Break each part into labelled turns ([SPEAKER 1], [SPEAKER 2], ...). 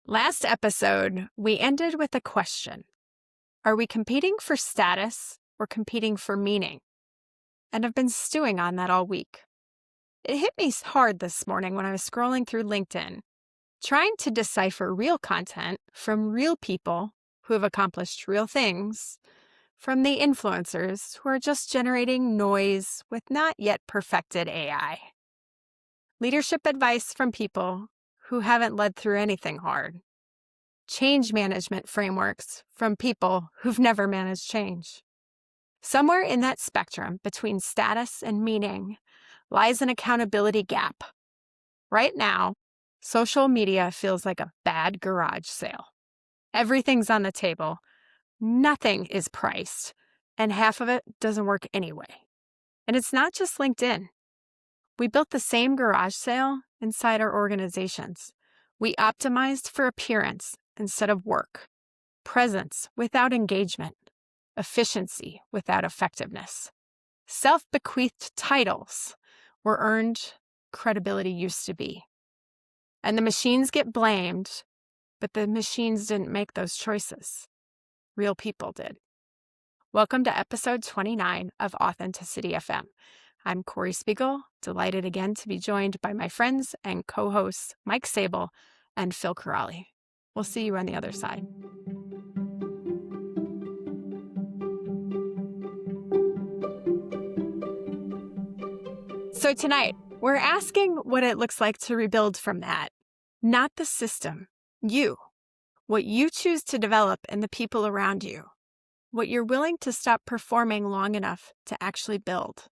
[SPEAKER 1] Last episode, we ended with a question. Are we competing for status or competing for meaning? And I've been stewing on that all week. It hit me hard this morning when I was scrolling through LinkedIn, trying to decipher real content from real people who have accomplished real things from the influencers who are just generating noise with not yet perfected AI. Leadership advice from people who haven't led through anything hard. Change management frameworks from people who've never managed change. Somewhere in that spectrum between status and meaning lies an accountability gap. Right now, social media feels like a bad garage sale. Everything's on the table, nothing is priced, and half of it doesn't work anyway. And it's not just LinkedIn. We built the same garage sale inside our organizations. We optimized for appearance instead of work, presence without engagement, efficiency without effectiveness. Self-bequeathed titles were earned, credibility used to be. And the machines get blamed, but the machines didn't make those choices. Real people did. Welcome to episode 29 of AuthentiCity FM. I'm Corey Spiegel, delighted again to be joined by my friends and co-hosts Mike Sable and Phil Corrali. We'll see you on the other side. So tonight, we're asking what it looks like to rebuild from that. Not the system, you. What you choose to develop in the people around you. What you're willing to stop performing long enough to actually build.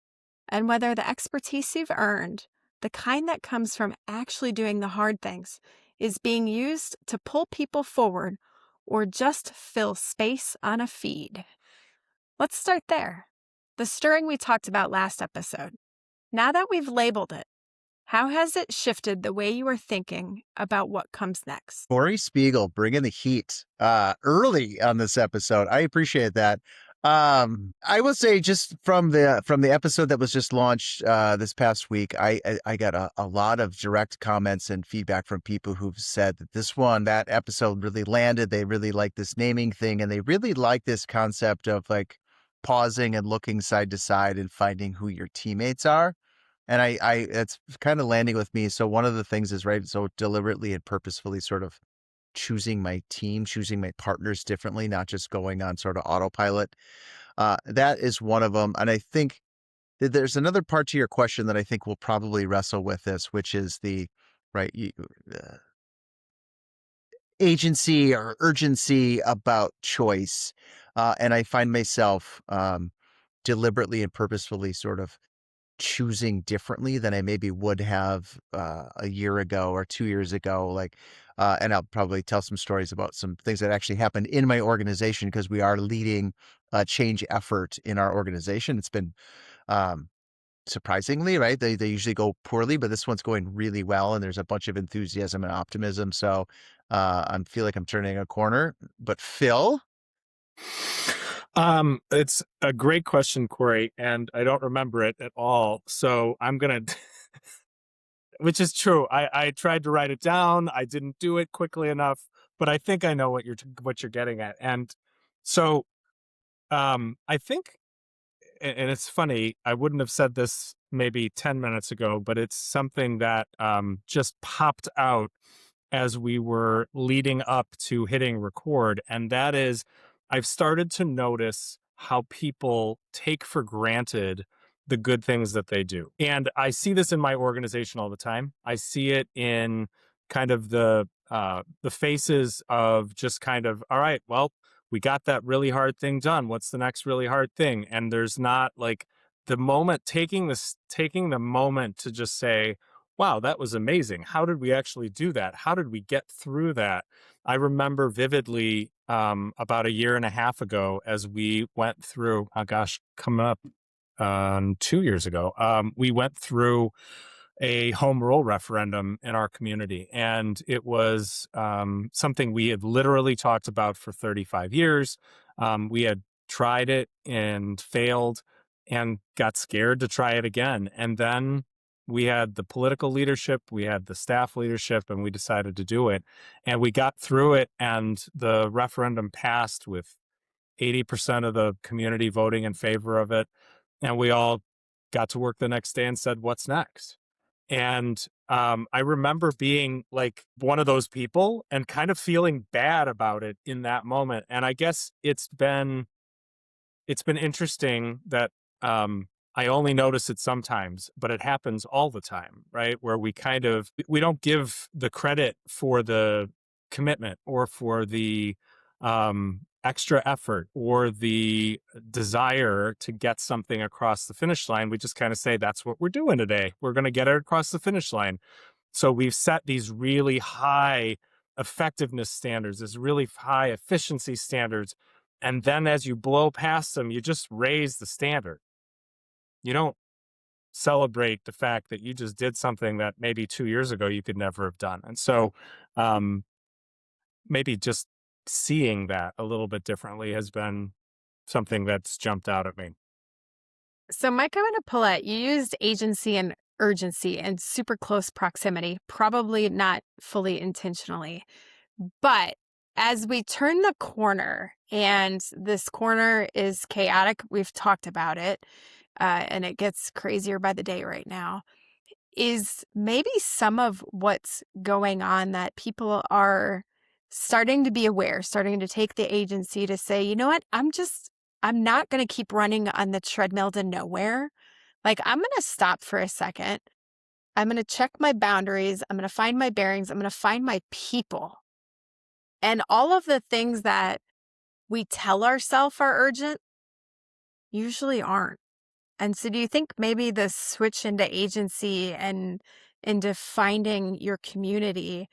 [SPEAKER 1] And whether the expertise you've earned, the kind that comes from actually doing the hard things, is being used to pull people forward or just fill space on a feed. Let's start there. The stirring we talked about last episode. Now that we've labeled it, how has it shifted the way you are thinking about what comes next?
[SPEAKER 2] Corey Spiegel bringing the heat early on this episode. I appreciate that. I will say, just from the episode that was just launched this past week, I got a lot of direct comments and feedback from people who've said that that episode really landed. They really like this naming thing, and they really like this concept of like pausing and looking side to side and finding who your teammates are. And I it's kind of landing with me. So one of the things is, right, so deliberately and purposefully sort of choosing my team, choosing my partners differently, not just going on sort of autopilot. That is one of them. And I think that there's another part to your question that I think we'll probably wrestle with this, which is the agency or urgency about choice. And I find myself deliberately and purposefully sort of choosing differently than I maybe would have a year ago or 2 years ago. And I'll probably tell some stories about some things that actually happened in my organization, because we are leading a change effort in our organization. It's been surprisingly, right? They usually go poorly, but this one's going really well, and there's a bunch of enthusiasm and optimism. So I feel like I'm turning a corner. But Phil?
[SPEAKER 3] It's a great question, Corey, and I don't remember it at all. So I'm going to, which is true. I tried to write it down. I didn't do it quickly enough, but I think I know what you're getting at. And so, I think, and it's funny, I wouldn't have said this maybe 10 minutes ago, but it's something that, just popped out as we were leading up to hitting record. And that is, I've started to notice how people take for granted the good things that they do. And I see this in my organization all the time. I see it in kind of the faces of just kind of, all right, well, we got that really hard thing done. What's the next really hard thing? And there's not like the moment, taking the moment to just say, wow, that was amazing. How did we actually do that? How did we get through that? I remember vividly about a year and a half ago, as we went through, coming up 2 years ago, we went through a home rule referendum in our community. And it was something we had literally talked about for 35 years. We had tried it and failed and got scared to try it again. And then We had the political leadership, we had the staff leadership, and we decided to do it. And we got through it, and the referendum passed with 80% of the community voting in favor of it. And we all got to work the next day and said, what's next? And I remember being like one of those people and kind of feeling bad about it in that moment. And I guess it's been interesting that I only notice it sometimes, but it happens all the time, right? Where we don't give the credit for the commitment or for the extra effort or the desire to get something across the finish line. We just kind of say, that's what we're doing today. We're going to get it across the finish line. So we've set these really high effectiveness standards, these really high efficiency standards. And then as you blow past them, you just raise the standard. You don't celebrate the fact that you just did something that maybe 2 years ago you could never have done. And so maybe just seeing that a little bit differently has been something that's jumped out at me.
[SPEAKER 1] So, Mike, I want to pull at you used agency and urgency and super close proximity, probably not fully intentionally. But as we turn the corner, and this corner is chaotic, we've talked about it, and it gets crazier by the day right now, is maybe some of what's going on that people are starting to be aware, starting to take the agency to say, you know what, I'm not going to keep running on the treadmill to nowhere. Like, I'm going to stop for a second. I'm going to check my boundaries. I'm going to find my bearings. I'm going to find my people. And all of the things that we tell ourselves are urgent usually aren't. And so do you think maybe the switch into agency and into finding your community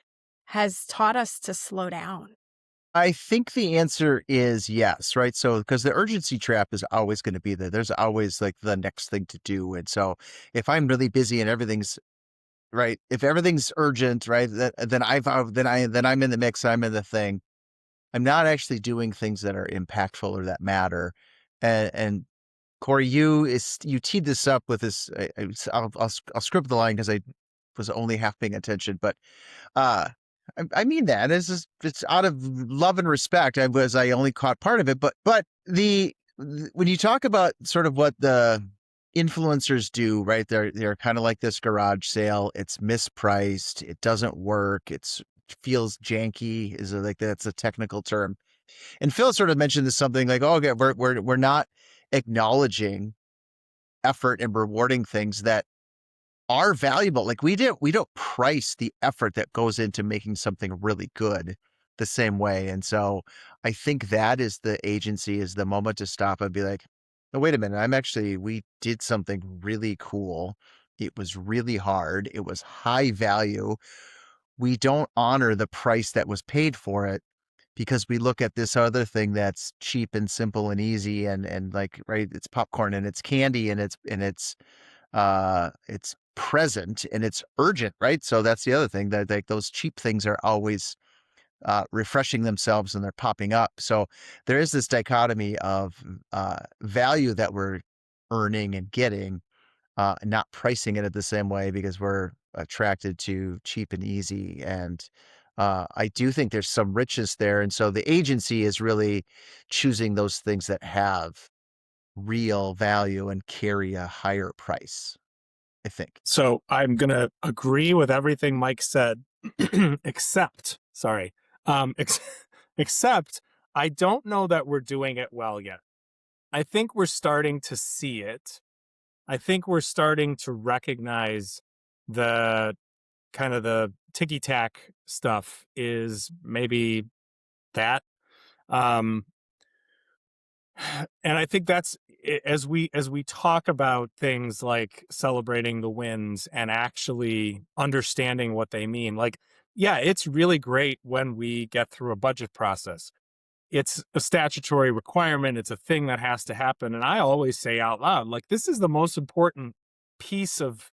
[SPEAKER 1] has taught us to slow down?
[SPEAKER 2] I think the answer is yes, right? So, because the urgency trap is always going to be there. There's always like the next thing to do. And so, if I'm really busy and everything's right, if everything's urgent, right, then I'm in the mix. I'm in the thing. I'm not actually doing things that are impactful or that matter. And Corey, you teed this up with this. I'll script the line because I was only half paying attention, but uh, I mean that it's out of love and respect. I only caught part of it, but when you talk about sort of what the influencers do, right? They're kind of like this garage sale. It's mispriced. It doesn't work. It feels janky. That's a technical term. And Phil sort of mentioned this something like, oh, okay, we're not acknowledging effort and rewarding things that are valuable. Like we don't price the effort that goes into making something really good the same way. And so I think that is the moment to stop and be like, oh, wait a minute, we did something really cool. It was really hard. It was high value. We don't honor the price that was paid for it because we look at this other thing that's cheap and simple and easy and like, right, it's popcorn and it's candy and it's present and it's urgent, right? So that's the other thing, that like those cheap things are always refreshing themselves and they're popping up. So there is this dichotomy of value that we're earning and getting, not pricing it at the same way because we're attracted to cheap and easy. And I do think there's some richness there. And so the agency is really choosing those things that have real value and carry a higher price, I think.
[SPEAKER 3] So I'm going to agree with everything Mike said, except, sorry, except I don't know that we're doing it well yet. I think we're starting to see it. I think we're starting to recognize the kind of the ticky-tack stuff is maybe that. And I think that's as we talk about things like celebrating the wins and actually understanding what they mean. Like, yeah, it's really great when we get through a budget process. It's a statutory requirement. It's a thing that has to happen. And I always say out loud, like, this is the most important piece of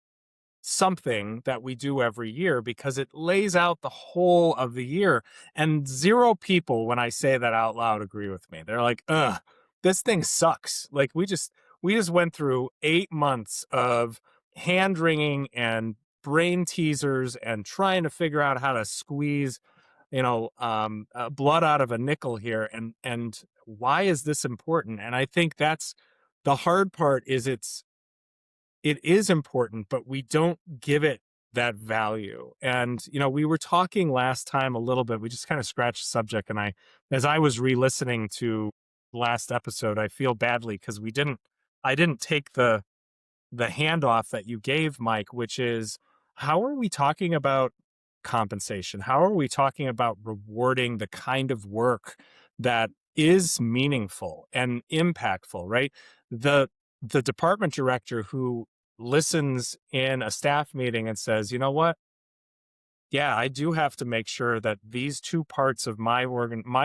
[SPEAKER 3] something that we do every year because it lays out the whole of the year. And zero people, when I say that out loud, agree with me. They're like, this thing sucks. Like we just went through 8 months of hand wringing and brain teasers and trying to figure out how to squeeze, blood out of a nickel here. And why is this important? And I think that's the hard part. It is important, but we don't give it that value. And, we were talking last time a little bit, we just kind of scratched the subject. And as I was re-listening to last episode, I feel badly because I didn't take the handoff that you gave, Mike, which is, how are we talking about compensation? How are we talking about rewarding the kind of work that is meaningful and impactful, right? The department director who listens in a staff meeting and says, you know what? Yeah, I do have to make sure that these two parts of my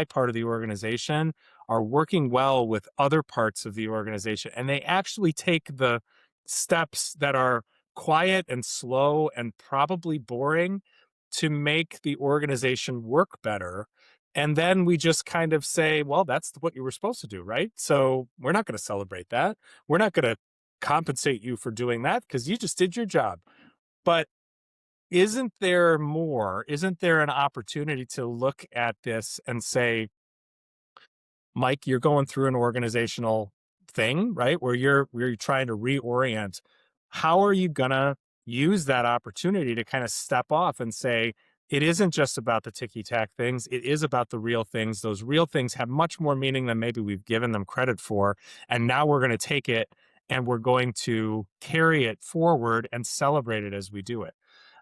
[SPEAKER 3] part of the organization are working well with other parts of the organization. And they actually take the steps that are quiet and slow and probably boring to make the organization work better. And then we just kind of say, well, that's what you were supposed to do, right? So we're not going to celebrate that. We're not going to compensate you for doing that because you just did your job. But isn't there more? Isn't there an opportunity to look at this and say, Mike, you're going through an organizational thing, right? Where you're trying to reorient. How are you gonna use that opportunity to kind of step off and say, it isn't just about the ticky-tack things, it is about the real things. Those real things have much more meaning than maybe we've given them credit for. And now we're gonna take it and we're going to carry it forward and celebrate it as we do it.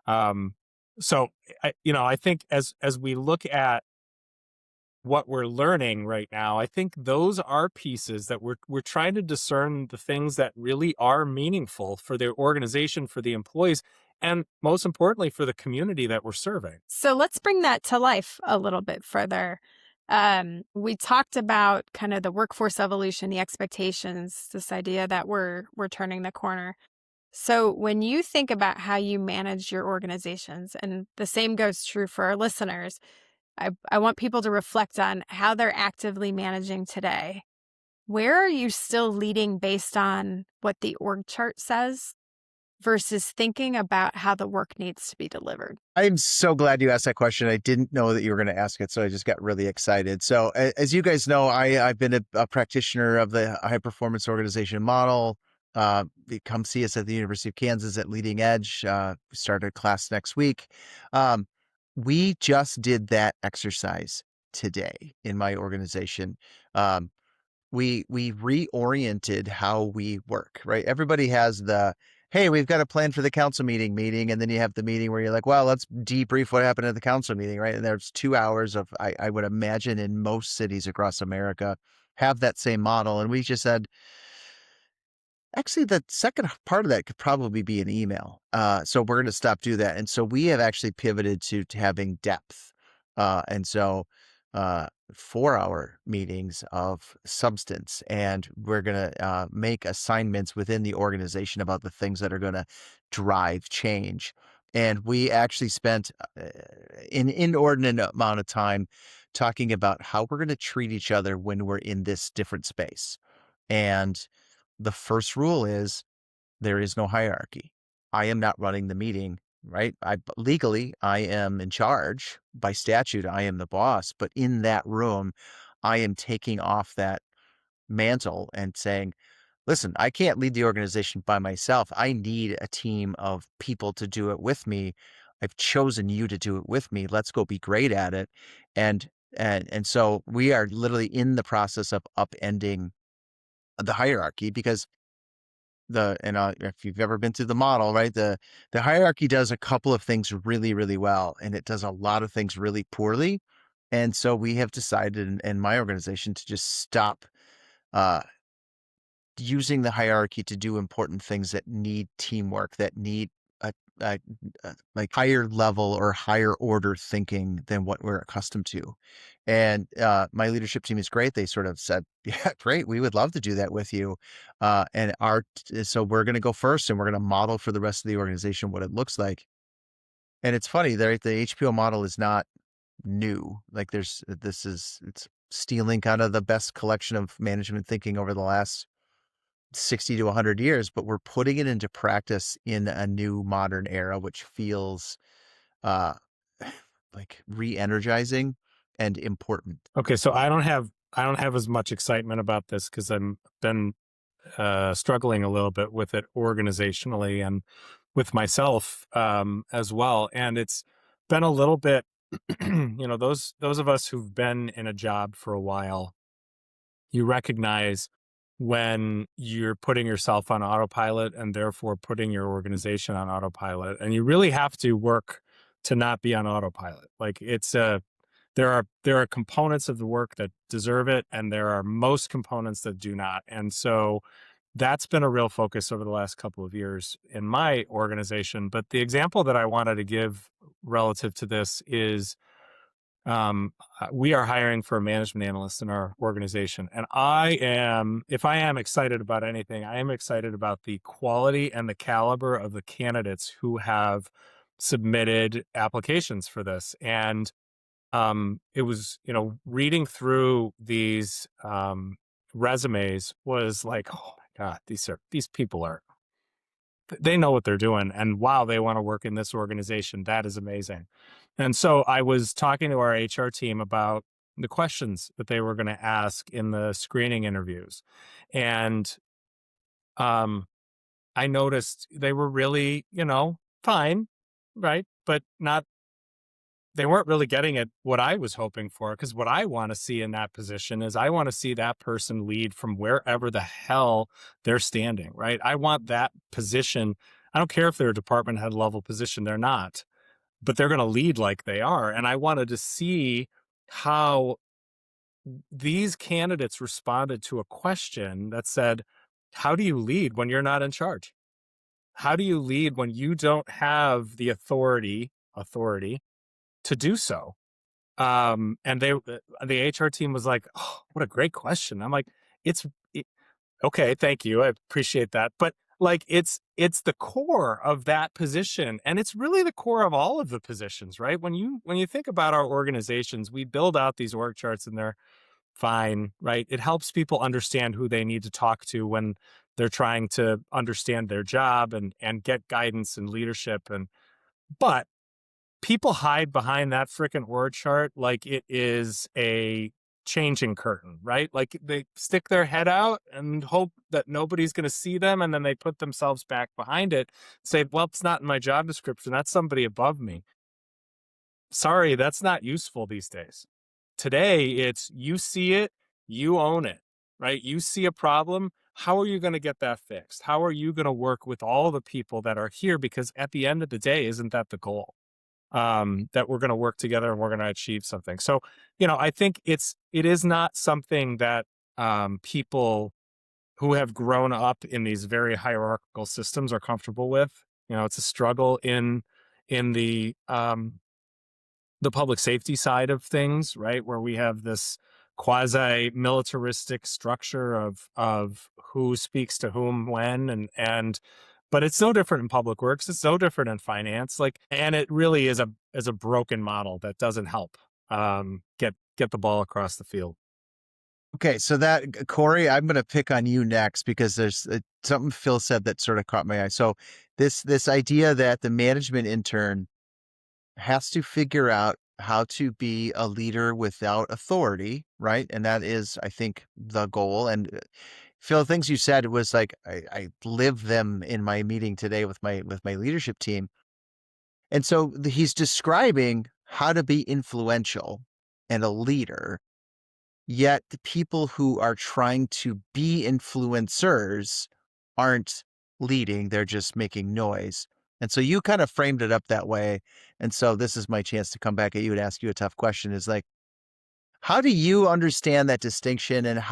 [SPEAKER 3] Um, so I think as we look at what we're learning right now, I think those are pieces that we're trying to discern the things that really are meaningful for the organization, for the employees, and most importantly for the community that we're serving.
[SPEAKER 1] So let's bring that to life a little bit further. We talked about kind of the workforce evolution, the expectations, this idea that we're turning the corner. So when you think about how you manage your organizations, and the same goes true for our listeners, I want people to reflect on how they're actively managing today. Where are you still leading based on what the org chart says versus thinking about how the work needs to be delivered?
[SPEAKER 2] I'm so glad you asked that question. I didn't know that you were going to ask it, so I just got really excited. So as you guys know, I've been a practitioner of the high performance organization model. Come see us at the University of Kansas at Leading Edge. We start a class next week. We just did that exercise today in my organization. Um, we reoriented how we work, right? Everybody has the, hey, we've got a plan for the council meeting, and then you have the meeting where you're like, well, let's debrief what happened at the council meeting, right? And there's 2 hours of, I would imagine in most cities across America have that same model. And we just said, actually, the second part of that could probably be an email. So we're going to stop do that. And so we have actually pivoted to having depth. And so 4-hour meetings of substance. And we're going to make assignments within the organization about the things that are going to drive change. And we actually spent an inordinate amount of time talking about how we're going to treat each other when we're in this different space. And the first rule is there is no hierarchy. I am not running the meeting, right? Legally, I am in charge. By statute, I am the boss. But in that room, I am taking off that mantle and saying, listen, I can't lead the organization by myself. I need a team of people to do it with me. I've chosen you to do it with me. Let's go be great at it. And so we are literally in the process of upending the hierarchy because if you've ever been through the model, right, the hierarchy does a couple of things really, really well, and it does a lot of things really poorly. And so we have decided in my organization to just stop using the hierarchy to do important things that need teamwork, that need a, a, like higher level or higher order thinking than what we're accustomed to. And my leadership team is great. They sort of said, yeah, great. We would love to do that with you. So we're going to go first and we're going to model for the rest of the organization what it looks like. And it's funny, the HPO model is not new. Like it's stealing kind of the best collection of management thinking over the last 60 to 100 years, but we're putting it into practice in a new modern era, which feels uh, like re-energizing and important.
[SPEAKER 3] Okay, so I don't have as much excitement about this because I'm been struggling a little bit with it organizationally and with myself as well. And it's been a little bit, those of us who've been in a job for a while, you recognize when you're putting yourself on autopilot and therefore putting your organization on autopilot. And you really have to work to not be on autopilot. Like there are components of the work that deserve it, and there are most components that do not. And so that's been a real focus over the last couple of years in my organization. But the example that I wanted to give relative to this is we are hiring for a management analyst in our organization. And if I am excited about anything, I am excited about the quality and the caliber of the candidates who have submitted applications for this. And it was, reading through these resumes was like, oh my God, these people they know what they're doing, and wow, they want to work in this organization. That is amazing. And so I was talking to our HR team about the questions that they were going to ask in the screening interviews. And I noticed they were really, fine, right? But they weren't really getting at what I was hoping for, because what I want to see in that position is I want to see that person lead from wherever the hell they're standing, right? I want that position. I don't care if they're a department head level position, they're not, but they're going to lead like they are. And I wanted to see how these candidates responded to a question that said, how do you lead when you're not in charge? How do you lead when you don't have the authority to do so? And the HR team was like, "Oh, what a great question." I'm like, "It's okay, thank you, I appreciate that." But like, it's the core of that position, and it's really the core of all of the positions, right? When you think about our organizations, we build out these org charts, and they're fine, right? It helps people understand who they need to talk to when they're trying to understand their job and get guidance and leadership, but people hide behind that freaking org chart like it is a changing curtain, right? Like they stick their head out and hope that nobody's going to see them, and then they put themselves back behind it, say, well, it's not in my job description, that's somebody above me. Sorry, that's not useful these days. Today, it's you see it, you own it, right? You see a problem, how are you going to get that fixed? How are you going to work with all the people that are here? Because at the end of the day, isn't that the goal? That we're going to work together and we're going to achieve something. So, I think it is not something that people who have grown up in these very hierarchical systems are comfortable with. It's a struggle in the public safety side of things, right? Where we have this quasi militaristic structure of who speaks to whom when, but it's no different in public works. It's no different in finance. And it really is a broken model that doesn't help get the ball across the field.
[SPEAKER 2] Okay, so that Corey, I'm going to pick on you next because there's something Phil said that sort of caught my eye. So this idea that the management intern has to figure out how to be a leader without authority, right? And that is, I think, the goal. And Phil, things you said was like I live them in my meeting today with my leadership team. And so he's describing how to be influential and a leader. Yet the people who are trying to be influencers aren't leading, they're just making noise. And so you kind of framed it up that way. And so this is my chance to come back at you and ask you a tough question is like, how do you understand that distinction? And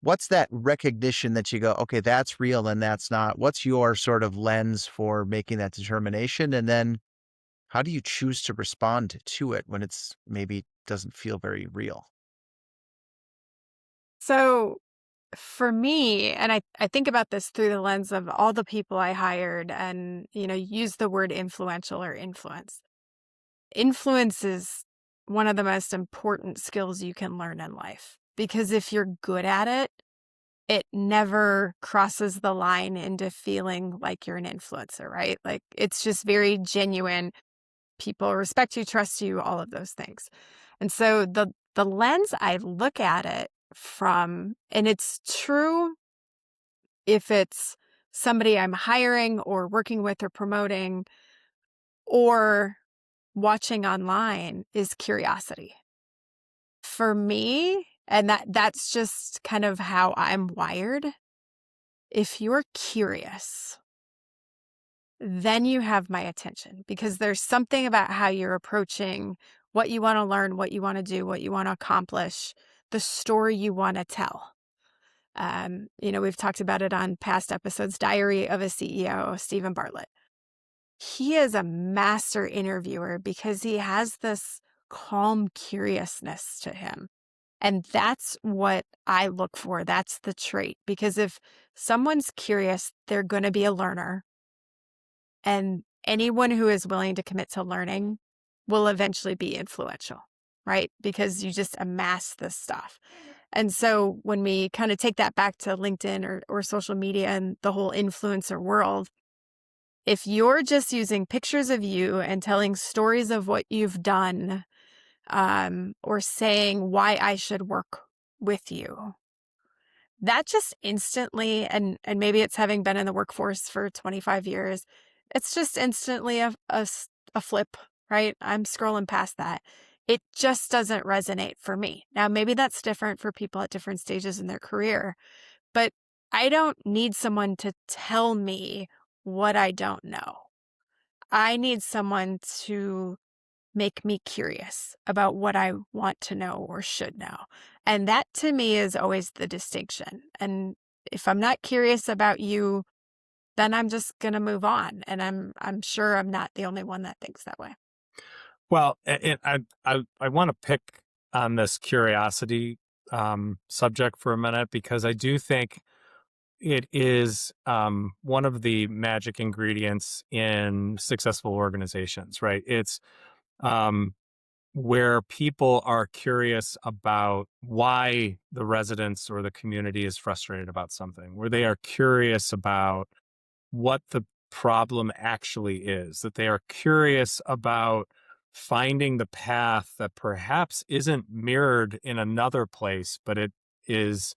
[SPEAKER 2] what's that recognition that you go, okay, that's real and that's not? What's your sort of lens for making that determination? And then how do you choose to respond to it when it's maybe doesn't feel very real?
[SPEAKER 1] So for me, and I think about this through the lens of all the people I hired and, use the word influential or influence. Influence is one of the most important skills you can learn in life because if you're good at it, it never crosses the line into feeling like you're an influencer, right? Like it's just very genuine. People respect you, trust you, all of those things. And so the lens I look at it from, and it's true if it's somebody I'm hiring or working with or promoting or watching online, is curiosity. For me, and that's just kind of how I'm wired. If you're curious, then you have my attention because there's something about how you're approaching what you want to learn, what you want to do, what you want to accomplish, the story you want to tell. We've talked about it on past episodes. Diary of a CEO, Stephen Bartlett. He is a master interviewer because he has this calm curiousness to him. And that's what I look for. That's the trait. Because if someone's curious, they're going to be a learner. And anyone who is willing to commit to learning will eventually be influential, right? Because you just amass this stuff. And so when we kind of take that back to LinkedIn or social media and the whole influencer world, if you're just using pictures of you and telling stories of what you've done, or saying why I should work with you, that just instantly, and maybe it's having been in the workforce for 25 years, it's just instantly a flip, right? I'm scrolling past that. It just doesn't resonate for me. Now, maybe that's different for people at different stages in their career, but I don't need someone to tell me what I don't know. I need someone to make me curious about what I want to know or should know. And that to me is always the distinction. And if I'm not curious about you, then I'm just going to move on. And I'm sure I'm not the only one that thinks that way.
[SPEAKER 3] Well, I want to pick on this curiosity subject for a minute because I do think it is one of the magic ingredients in successful organizations, right? It's um, where people are curious about why the residents or the community is frustrated about something, where they are curious about what the problem actually is, that they are curious about finding the path that perhaps isn't mirrored in another place, but it is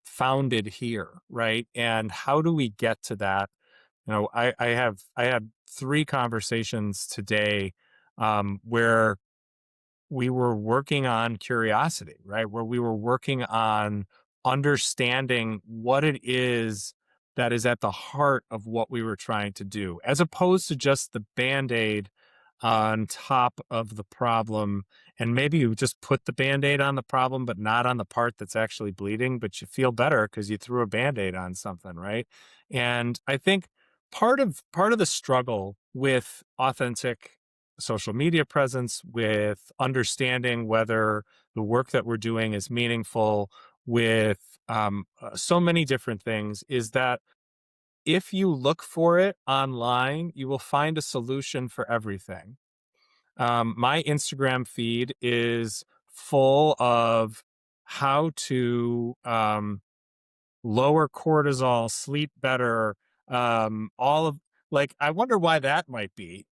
[SPEAKER 3] founded here, right? And how do we get to that? I had 3 conversations today where we were working on curiosity, right? Where we were working on understanding what it is that is at the heart of what we were trying to do, as opposed to just the band-aid on top of the problem. And maybe you just put the band-aid on the problem, but not on the part that's actually bleeding, but you feel better because you threw a band-aid on something, right? And I think part of the struggle with authentic social media presence, with understanding whether the work that we're doing is meaningful, with so many different things, is that if you look for it online, you will find a solution for everything. My Instagram feed is full of how to lower cortisol, sleep better, all of like, I wonder why that might be.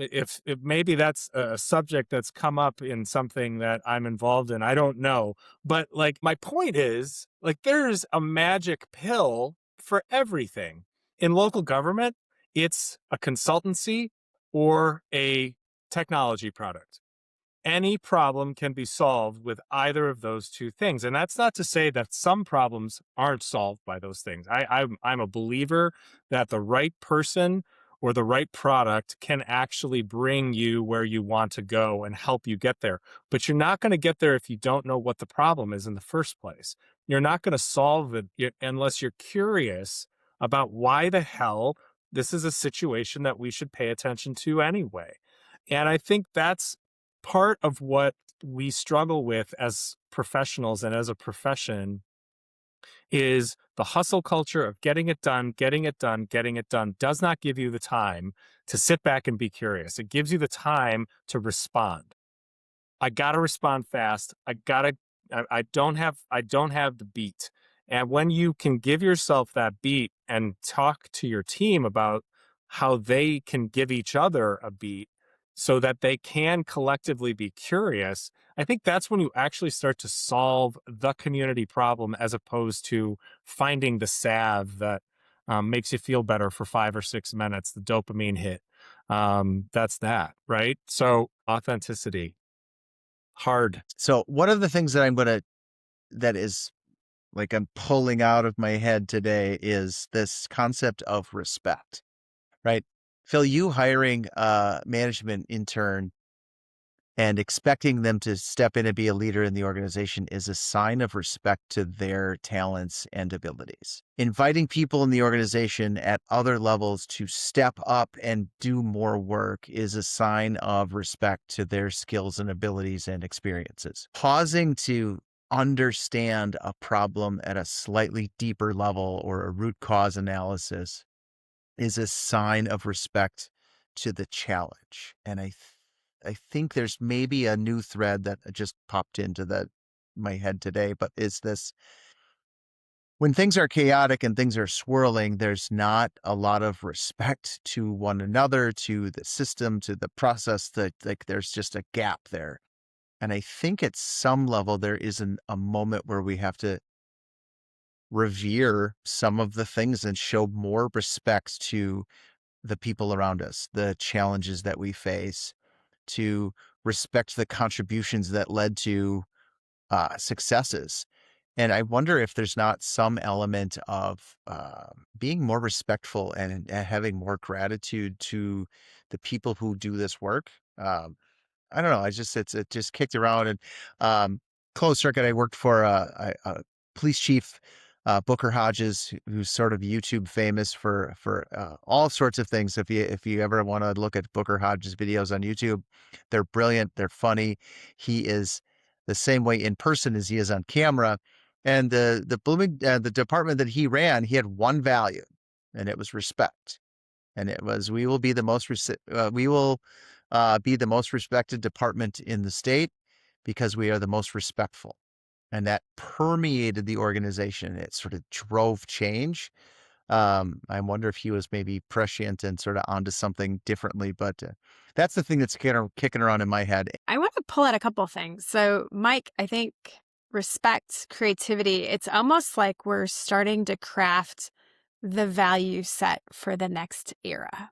[SPEAKER 3] If maybe that's a subject that's come up in something that I'm involved in, I don't know. But like, my point is, like, there's a magic pill for everything. In local government, it's a consultancy or a technology product. Any problem can be solved with either of those 2 things. And that's not to say that some problems aren't solved by those things. I'm a believer that the right person or the right product can actually bring you where you want to go and help you get there. But you're not going to get there if you don't know what the problem is in the first place. You're not going to solve it unless you're curious about why the hell this is a situation that we should pay attention to anyway. And I think that's part of what we struggle with as professionals and as a profession is the hustle culture of getting it done, getting it done, getting it done does not give you the time to sit back and be curious. It gives you the time to respond. I got to respond fast. I don't have the beat. And when you can give yourself that beat and talk to your team about how they can give each other a beat so that they can collectively be curious, I think that's when you actually start to solve the community problem as opposed to finding the salve that makes you feel better for 5 or 6 minutes, the dopamine hit. That's that, right? So, authenticity, hard.
[SPEAKER 2] So one of the things that is like I'm pulling out of my head today is this concept of respect, right? Phil, you hiring a management intern and expecting them to step in and be a leader in the organization is a sign of respect to their talents and abilities. Inviting people in the organization at other levels to step up and do more work is a sign of respect to their skills and abilities and experiences. Pausing to understand a problem at a slightly deeper level or a root cause analysis is a sign of respect to the challenge. And I think there's maybe a new thread that just popped into my head today, but is this: when things are chaotic and things are swirling, there's not a lot of respect to one another, to the system, to the process. That like there's just a gap there. And I think at some level there is a moment where we have to revere some of the things and show more respect to the people around us, the challenges that we face, to respect the contributions that led to successes. And I wonder if there's not some element of being more respectful and having more gratitude to the people who do this work. I don't know. It just kicked around and closed circuit. I worked for a police chief, Booker Hodges, who's sort of YouTube famous for all sorts of things. If you ever want to look at Booker Hodges videos on YouTube, they're brilliant. They're funny. He is the same way in person as he is on camera. And the department that he ran, he had one value, and it was respect. And it was, we will be the most be the most respected department in the state because we are the most respectful. And that permeated the organization. It sort of drove change. I wonder if he was maybe prescient and sort of onto something differently, but that's the thing that's kicking around in my head.
[SPEAKER 1] I want to pull out a couple of things. So, Mike, I think respect, creativity, it's almost like we're starting to craft the value set for the next era.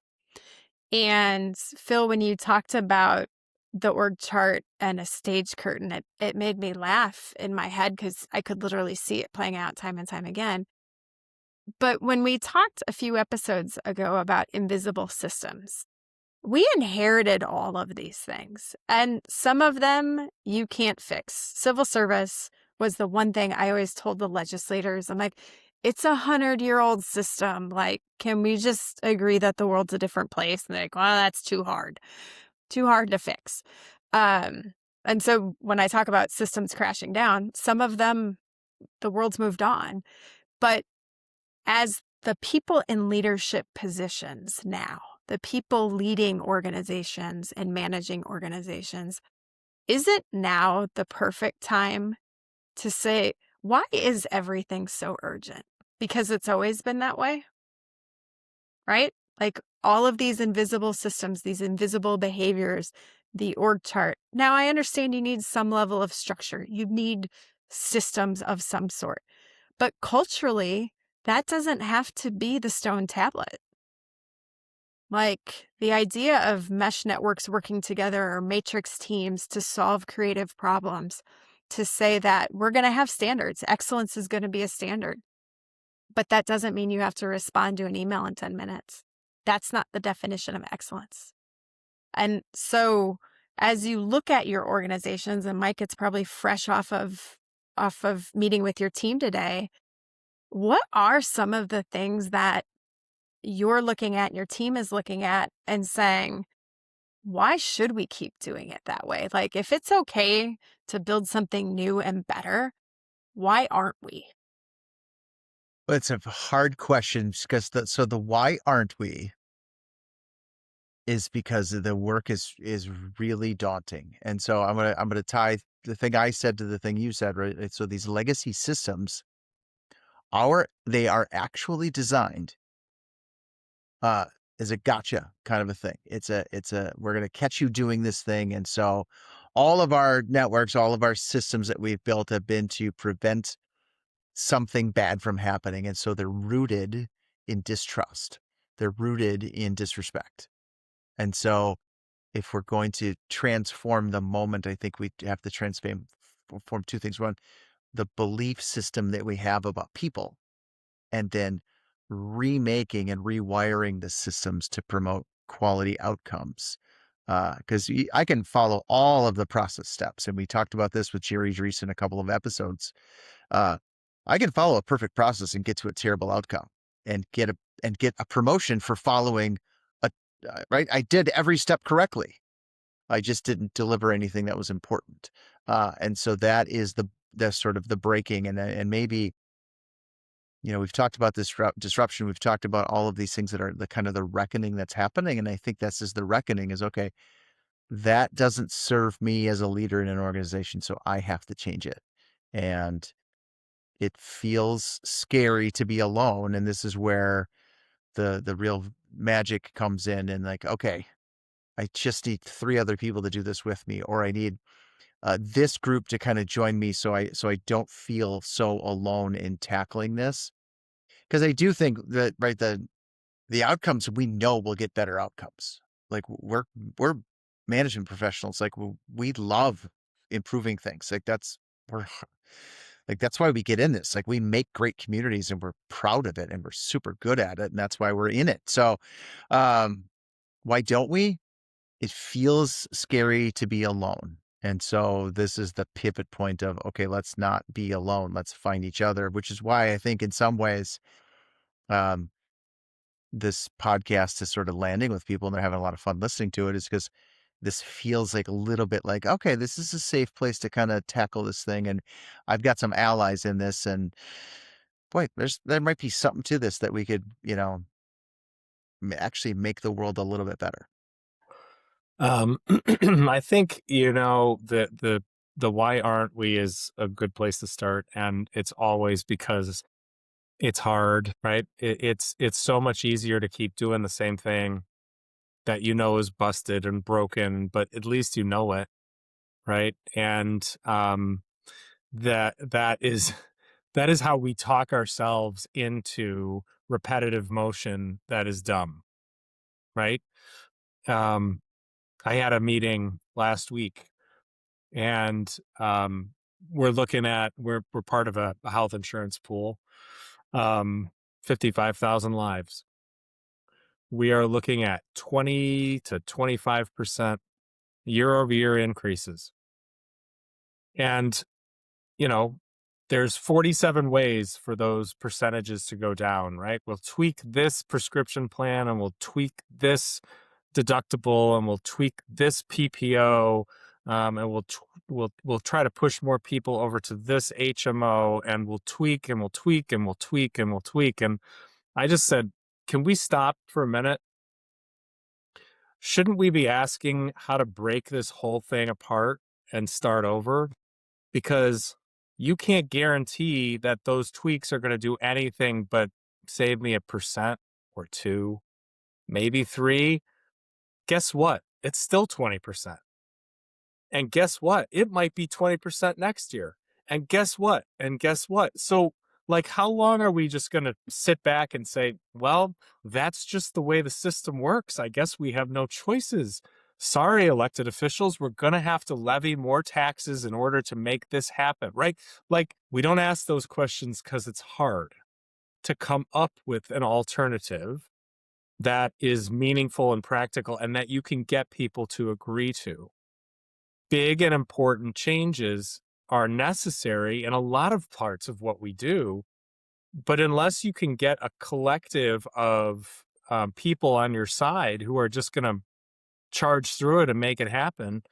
[SPEAKER 1] And Phil, when you talked about the org chart and a stage curtain, it made me laugh in my head because I could literally see it playing out time and time again. But when we talked a few episodes ago about invisible systems, we inherited all of these things, and some of them you can't fix. Civil service was the one thing I always told the legislators. I'm like, it's 100-year-old system. Like, can we just agree that the world's a different place? And they're like, well, that's too hard to fix. And so when I talk about systems crashing down, some of them, the world's moved on. But as the people in leadership positions now, the people leading organizations and managing organizations, isn't now the perfect time to say, why is everything so urgent? Because it's always been that way, right? Like all of these invisible systems, these invisible behaviors, the org chart. Now, I understand you need some level of structure. You need systems of some sort. But culturally, that doesn't have to be the stone tablet. Like the idea of mesh networks working together or matrix teams to solve creative problems, to say that we're going to have standards. Excellence is going to be a standard. But that doesn't mean you have to respond to an email in 10 minutes. That's not the definition of excellence. And so as you look at your organizations, and Mike, it's probably fresh off of meeting with your team today, what are some of the things that you're looking at, your team is looking at and saying, why should we keep doing it that way? Like, if it's okay to build something new and better, why aren't we?
[SPEAKER 2] Well, it's a hard question because the why aren't we is because the work is really daunting. And so I'm gonna tie the thing I said to the thing you said, right? So these legacy systems They are actually designed as a gotcha kind of a thing. It's a we're going to catch you doing this thing. And so all of our networks, all of our systems that we've built have been to prevent something bad from happening. And so they're rooted in distrust. They're rooted in disrespect. And so if we're going to transform the moment, I think we have to form two things. One, the belief system that we have about people, and then remaking and rewiring the systems to promote quality outcomes. Because I can follow all of the process steps, and we talked about this with Jerry Drees in a couple of episodes. I can follow a perfect process and get to a terrible outcome, and get a promotion for following a right. I did every step correctly. I just didn't deliver anything that was important. And so that is the sort of the breaking, and maybe, we've talked about this disruption. We've talked about all of these things that are the kind of the reckoning that's happening. And I think this is the reckoning is, okay, that doesn't serve me as a leader in an organization. So I have to change it. And it feels scary to be alone. And this is where the real magic comes in, and like, okay, I just need 3 other people to do this with me, or I need this group to kind of join me, so I don't feel so alone in tackling this. Because I do think that, right, the outcomes, we know we'll get better outcomes. Like, we're management professionals. Like, we love improving things. Like, we're like, that's why we get in this. Like, we make great communities, and we're proud of it, and we're super good at it, and that's why we're in it. So, um, why don't we? It feels scary to be alone. And so this is the pivot point of, okay, let's not be alone. Let's find each other, which is why I think in some ways, um, this podcast is sort of landing with people, and they're having a lot of fun listening to it, is because this feels like a little bit like, okay, this is a safe place to kind of tackle this thing. And I've got some allies in this, and boy, there might be something to this that we could, actually make the world a little bit better.
[SPEAKER 3] I think, the why aren't we is a good place to start. And it's always because it's hard, right? It's so much easier to keep doing the same thing that is busted and broken, but at least you know it, right? And that is that is how we talk ourselves into repetitive motion that is dumb, right? Um, I had a meeting last week, and we're part of a health insurance pool, 55,000 lives. We are looking at 20 to 25% year-over-year increases. And, there's 47 ways for those percentages to go down, right? We'll tweak this prescription plan, and we'll tweak this deductible, and we'll tweak this PPO, and we'll try to push more people over to this HMO, and we'll tweak and we'll tweak and we'll tweak and we'll tweak. And I just said, can we stop for a minute? Shouldn't we be asking how to break this whole thing apart and start over? Because you can't guarantee that those tweaks are going to do anything but save me 1% or 2, maybe 3. Guess what? It's still 20%. And guess what? It might be 20% next year. And guess what? And guess what? So, like, how long are we just going to sit back and say, well, that's just the way the system works. I guess we have no choices. Sorry, elected officials, we're going to have to levy more taxes in order to make this happen, right? Like, we don't ask those questions because it's hard to come up with an alternative that is meaningful and practical and that you can get people to agree to. Big and important changes are necessary in a lot of parts of what we do, but unless you can get a collective of people on your side who are just going to charge through it and make it happen,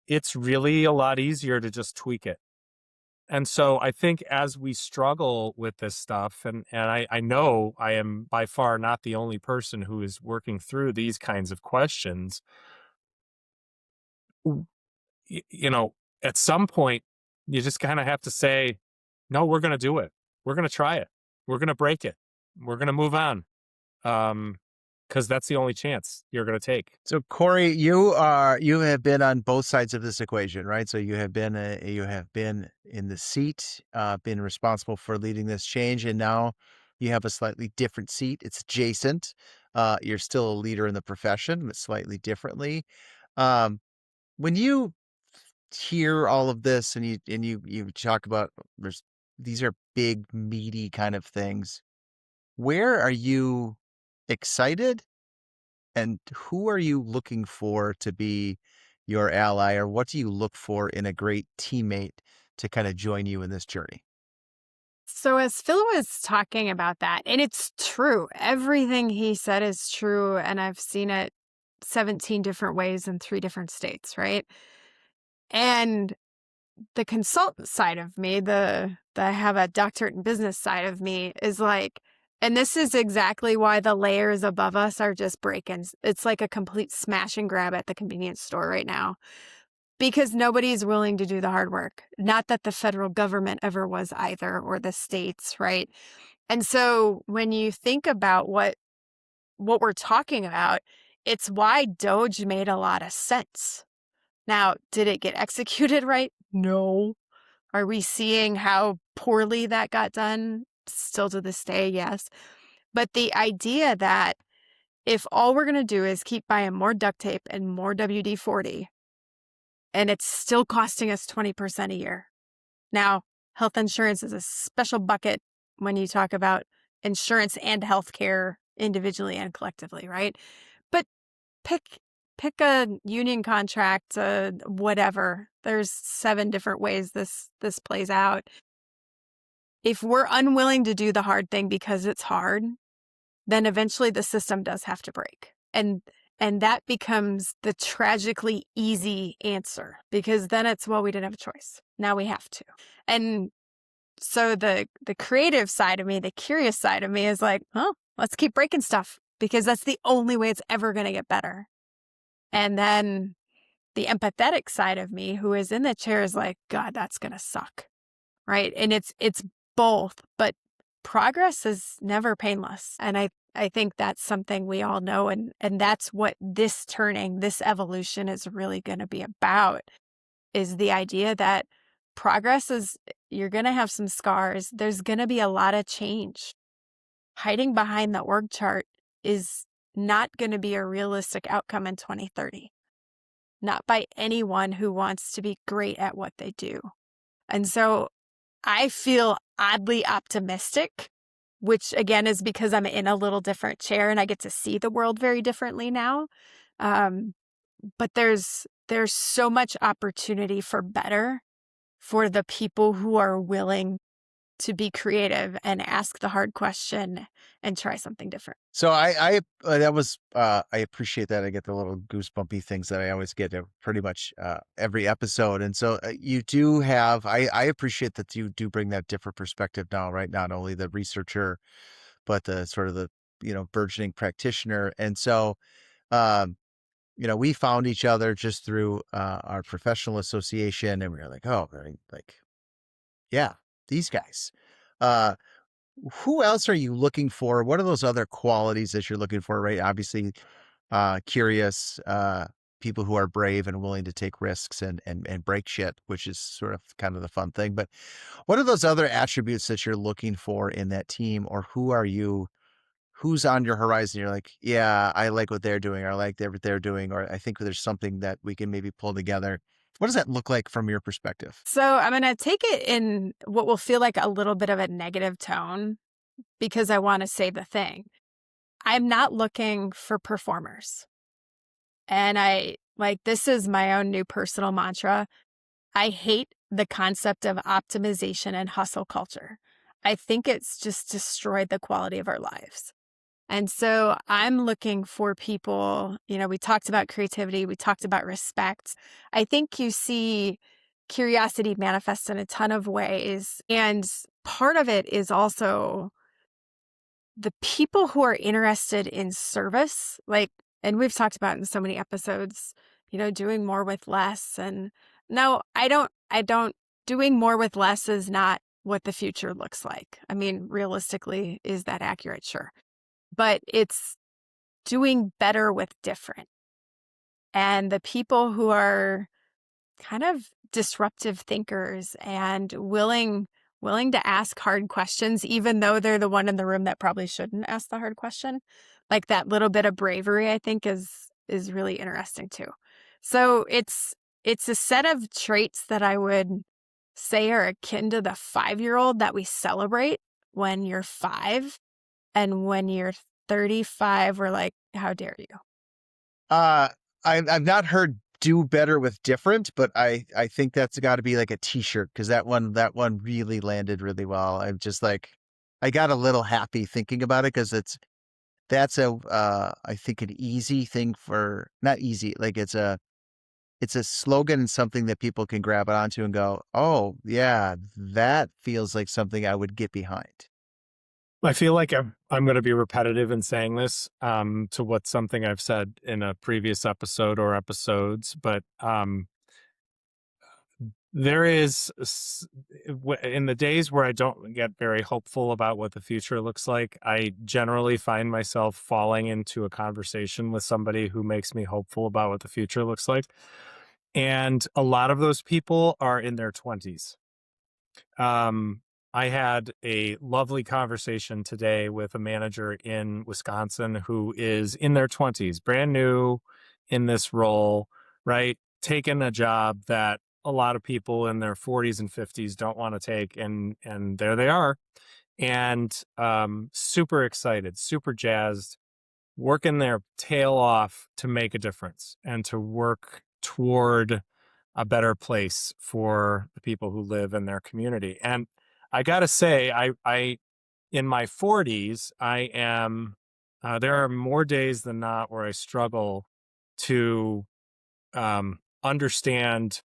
[SPEAKER 3] it's really a lot easier to just tweak it. And so I think as we struggle with this stuff, and I know I am by far not the only person who is working through these kinds of questions, you know, at some point, you just kind of have to say, no, we're going to do it. we're going to try it. We're going to break it. We're going to move on. Because that's the only chance you're going to take.
[SPEAKER 2] So Corey, you have been on both sides of this equation, right? So you have been in the seat, been responsible for leading this change, and now you have a slightly different seat. It's adjacent. You're still a leader in the profession, but slightly differently. Um, when you hear all of this and you talk about these are big, meaty kind of things, where are you excited? And who are you looking for to be your ally, or what do you look for in a great teammate to kind of join you in this journey?
[SPEAKER 1] So as Phil was talking about that, and it's true, everything he said is true, and I've seen it 17 different ways in 3 different states, right? And the consultant side of me, the I have a doctorate in business side of me is like, and this is exactly why the layers above us are just break-ins. It's like a complete smash and grab at the convenience store right now because nobody's willing to do the hard work. Not that the federal government ever was either, or the states, right? And so when you think about what we're talking about, it's why Doge made a lot of sense. Now, did it get executed right? No. Are we seeing how poorly that got done? Still to this day, yes. But the idea that if all we're going to do is keep buying more duct tape and more WD-40, and it's still costing us 20% a year. Now, health insurance is a special bucket when you talk about insurance and healthcare individually and collectively, right? But pick a union contract, whatever. There's 7 different ways this plays out. If we're unwilling to do the hard thing because it's hard, then eventually the system does have to break. And that becomes the tragically easy answer, because then it's, well, we didn't have a choice. Now we have to. And so the creative side of me, the curious side of me is like, oh, let's keep breaking stuff, because that's the only way it's ever going to get better. And then the empathetic side of me, who is in the chair, is like, God, that's going to suck. Right. And it's both, but progress is never painless. And I think that's something we all know. And that's what this evolution is really going to be about, is the idea that progress is, you're going to have some scars. There's going to be a lot of change. Hiding behind the org chart is not going to be a realistic outcome in 2030. Not by anyone who wants to be great at what they do. And so I feel oddly optimistic, which again is because I'm in a little different chair and I get to see the world very differently now. But there's so much opportunity for better for the people who are willing to be creative and ask the hard question and try something different.
[SPEAKER 2] So I appreciate that. I get the little goosebumpy things that I always get at pretty much every episode. And so you do have, I appreciate that you do bring that different perspective now, right? Not only the researcher, but the sort of the, burgeoning practitioner. And so, we found each other just through our professional association, and we were like, oh, like, yeah, these guys. Who else are you looking for? What are those other qualities that you're looking for, right? Obviously, curious, people who are brave and willing to take risks and break shit, which is sort of kind of the fun thing. But what are those other attributes that you're looking for in that team, or who's on your horizon? You're like, yeah, I like what they're doing, or I like what they're doing, or I think there's something that we can maybe pull together. What does that look like from your perspective?
[SPEAKER 1] So I'm going to take it in what will feel like a little bit of a negative tone, because I want to say the thing. I'm not looking for performers. And this is my own new personal mantra. I hate the concept of optimization and hustle culture. I think it's just destroyed the quality of our lives. And so I'm looking for people, we talked about creativity, we talked about respect. I think you see curiosity manifest in a ton of ways. And part of it is also the people who are interested in service, and we've talked about in so many episodes, doing more with less. And no, I don't, doing more with less is not what the future looks like. I mean, realistically, is that accurate? Sure. But it's doing better with different. And the people who are kind of disruptive thinkers and willing to ask hard questions, even though they're the one in the room that probably shouldn't ask the hard question. Like that little bit of bravery, I think is really interesting too. So it's a set of traits that I would say are akin to the 5-year-old that we celebrate when you're 5, and when you're 35, we're like, how dare you?
[SPEAKER 2] Uh, I've not heard "do better with different," but I think that's got to be like a T-shirt, because that one really landed really well. I'm just like, I got a little happy thinking about it, because that's I think an easy thing for, not easy, like it's a slogan and something that people can grab onto and go, oh yeah, that feels like something I would get behind.
[SPEAKER 3] I feel like I'm going to be repetitive in saying this to what's something I've said in a previous episode or episodes, but there is in the days where I don't get very hopeful about what the future looks like, I generally find myself falling into a conversation with somebody who makes me hopeful about what the future looks like. And a lot of those people are in their 20s. I had a lovely conversation today with a manager in Wisconsin who is in their 20s, brand new in this role, right? Taking a job that a lot of people in their 40s and 50s don't want to take, and there they are. And super excited, super jazzed, working their tail off to make a difference and to work toward a better place for the people who live in their community. And I gotta say, I in my 40s, I am. There are more days than not where I struggle to understand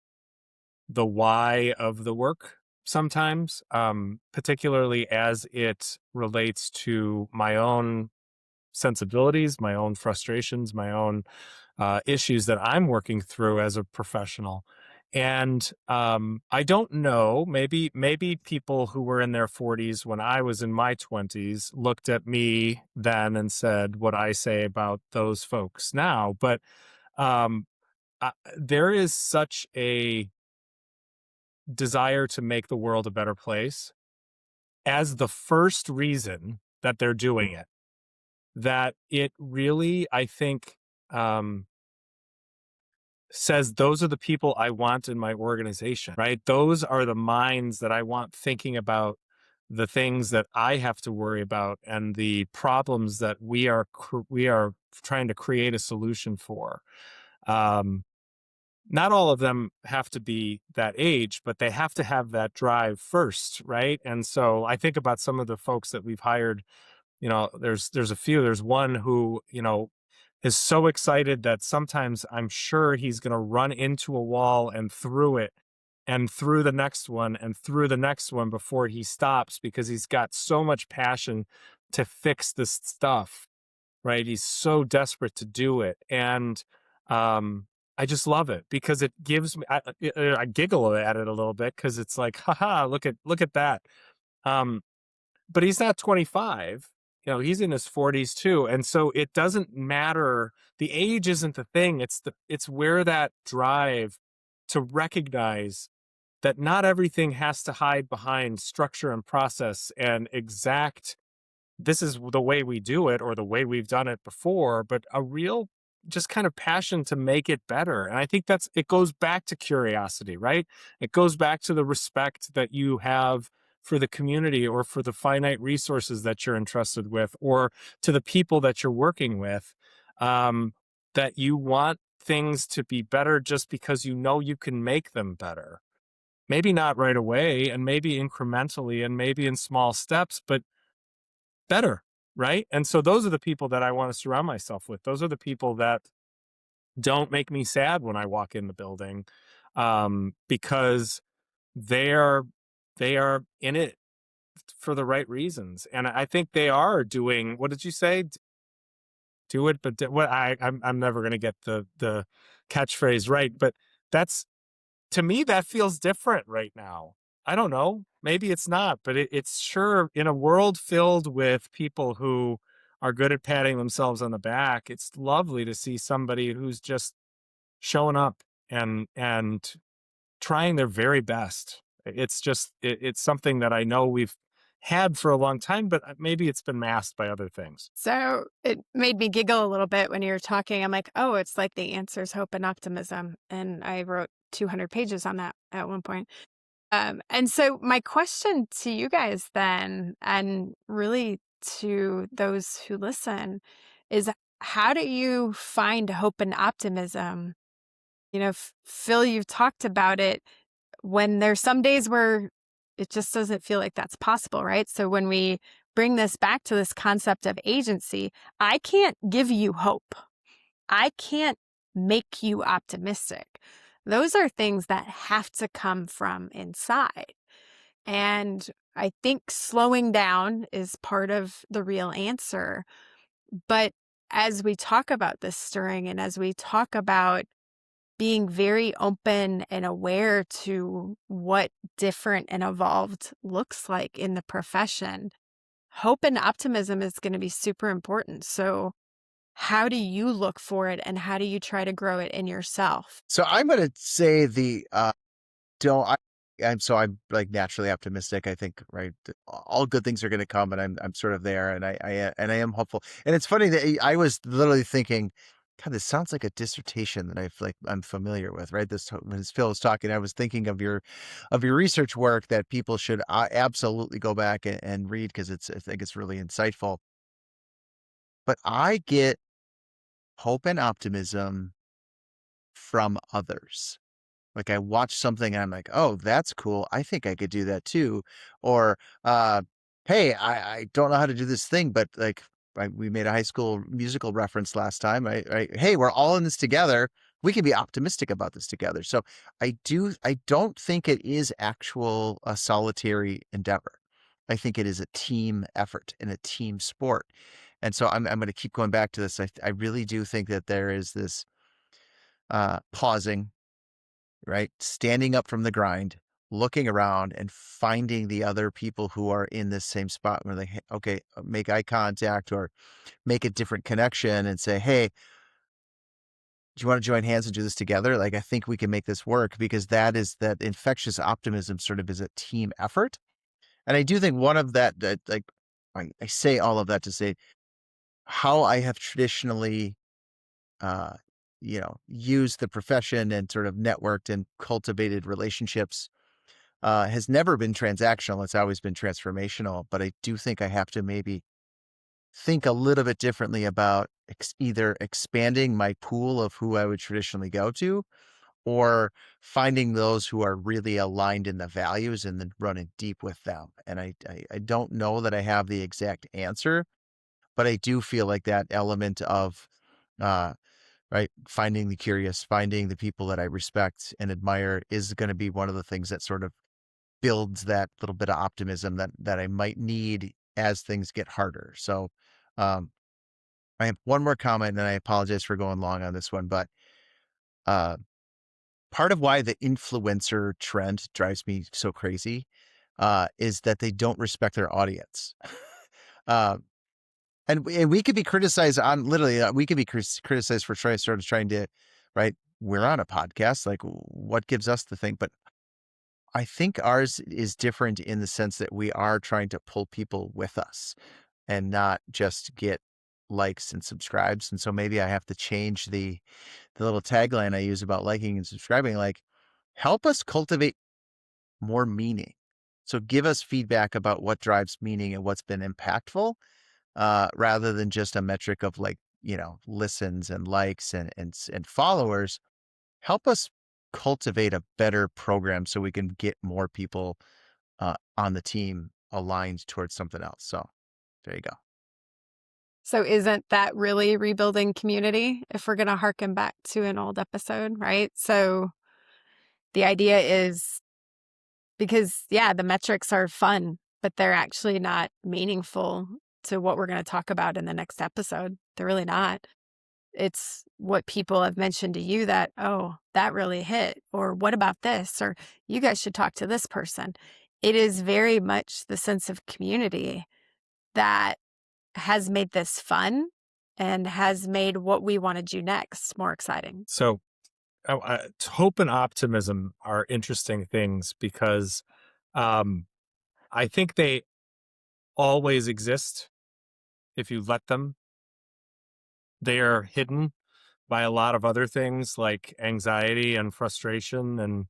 [SPEAKER 3] the why of the work. Sometimes, particularly as it relates to my own sensibilities, my own frustrations, my own issues that I'm working through as a professional. And I don't know, maybe people who were in their 40s when I was in my 20s looked at me then and said what I say about those folks now. But um, there is such a desire to make the world a better place as the first reason that they're doing it, that it really, I think, says those are the people I want in my organization, right? Those are the minds that I want thinking about the things that I have to worry about and the problems that we are trying to create a solution for. Not all of them have to be that age, but they have to have that drive first, right? And so I think about some of the folks that we've hired. There's a few. There's one who, is so excited that sometimes I'm sure he's going to run into a wall and through it and through the next one and through the next one before he stops, because he's got so much passion to fix this stuff, right? He's so desperate to do it. And I just love it because it gives me, I giggle at it a little bit because it's like, haha, look at that. Um, but he's not 25. He's in his 40s too. And so it doesn't matter. The age isn't the thing. It's where that drive to recognize that not everything has to hide behind structure and process and exact, this is the way we do it or the way we've done it before, but a real just kind of passion to make it better. And I think it goes back to curiosity, right? It goes back to the respect that you have for the community or for the finite resources that you're entrusted with or to the people that you're working with, that you want things to be better just because you know you can make them better. Maybe not right away and maybe incrementally and maybe in small steps, but better, right? And so those are the people that I want to surround myself with. Those are the people that don't make me sad when I walk in the building, because they are in it for the right reasons. And I think they are doing, what did you say? Do it, but what I'm never going to get the catchphrase right, but that's, to me, that feels different right now. I don't know. Maybe it's not, but it's sure in a world filled with people who are good at patting themselves on the back. It's lovely to see somebody who's just showing up and trying their very best. It's just it's something that I know we've had for a long time, but maybe it's been masked by other things.
[SPEAKER 1] So it made me giggle a little bit when you were talking. I'm like, oh, it's like the answers, hope, and optimism. And I wrote 200 pages on that at one point. And so my question to you guys then, and really to those who listen, is how do you find hope and optimism? Phil, you've talked about it when there's some days where it just doesn't feel like that's possible, right? So when we bring this back to this concept of agency, I can't give you hope. I can't make you optimistic. Those are things that have to come from inside. And I think slowing down is part of the real answer. But as we talk about this stirring and as we talk about being very open and aware to what different and evolved looks like in the profession, hope and optimism is going to be super important. So, how do you look for it and how do you try to grow it in yourself?
[SPEAKER 2] So I'm going to say don't I I'm like naturally optimistic. I think right, all good things are going to come, and I'm sort of there, and I am hopeful. And it's funny that I was literally thinking, God, this sounds like a dissertation that I'm familiar with, right? This when Phil was talking, I was thinking of your research work that people should absolutely go back and read because I think it's really insightful. But I get hope and optimism from others. Like I watch something and I'm like, oh, that's cool. I think I could do that too. Or, hey, I don't know how to do this thing, but like we made a high school musical reference last time. Hey, we're all in this together. We can be optimistic about this together. So I don't think it is a solitary endeavor. I think it is a team effort and a team sport. And so I'm going to keep going back to this. I really do think that there is this pausing, right? Standing up from the grind, looking around and finding the other people who are in this same spot where they, okay, make eye contact or make a different connection and say, hey, do you want to join hands and do this together? Like, I think we can make this work because that infectious optimism sort of is a team effort. And I do think one of that like, I say all of that to say how I have traditionally, uh, used the profession and sort of networked and cultivated relationships has never been transactional. It's always been transformational. But I do think I have to maybe think a little bit differently about either expanding my pool of who I would traditionally go to or finding those who are really aligned in the values and then running deep with them. And I don't know that I have the exact answer, but I do feel like that element of, uh, right, finding the curious, finding the people that I respect and admire is going to be one of the things that sort of builds that little bit of optimism that I might need as things get harder. So, um, I have one more comment, and I apologize for going long on this one, but uh, part of why the influencer trend drives me so crazy is that they don't respect their audience. uh, and we could be criticized on literally, we could be criticized for trying to, right? We're on a podcast, like what gives us the thing, but I think ours is different in the sense that we are trying to pull people with us and not just get likes and subscribes. And so maybe I have to change the little tagline I use about liking and subscribing, like help us cultivate more meaning. So give us feedback about what drives meaning and what's been impactful, rather than just a metric of like, listens and likes and followers. Help us cultivate a better program so we can get more people on the team aligned towards something else. So there you go.
[SPEAKER 1] So, isn't that really rebuilding community if we're going to harken back to an old episode, right? So, the idea is because, yeah, the metrics are fun, but they're actually not meaningful to what we're going to talk about in the next episode. They're really not. It's what people have mentioned to you that, oh, that really hit, or what about this, or you guys should talk to this person. It is very much the sense of community that has made this fun and has made what we want to do next more exciting.
[SPEAKER 3] So hope and optimism are interesting things because um, I think they always exist if you let them. They are hidden by a lot of other things like anxiety and frustration and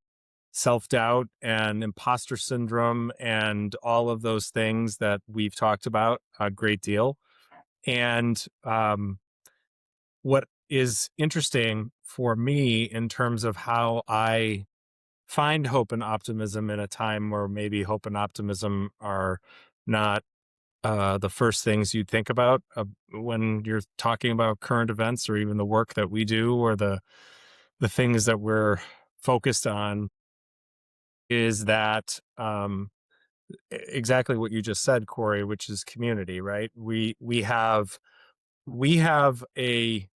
[SPEAKER 3] self-doubt and imposter syndrome and all of those things that we've talked about a great deal. And what is interesting for me in terms of how I find hope and optimism in a time where maybe hope and optimism are not the first things you think about when you're talking about current events or even the work that we do or the things that we're focused on is that exactly what you just said, Corey, which is community, right? We have a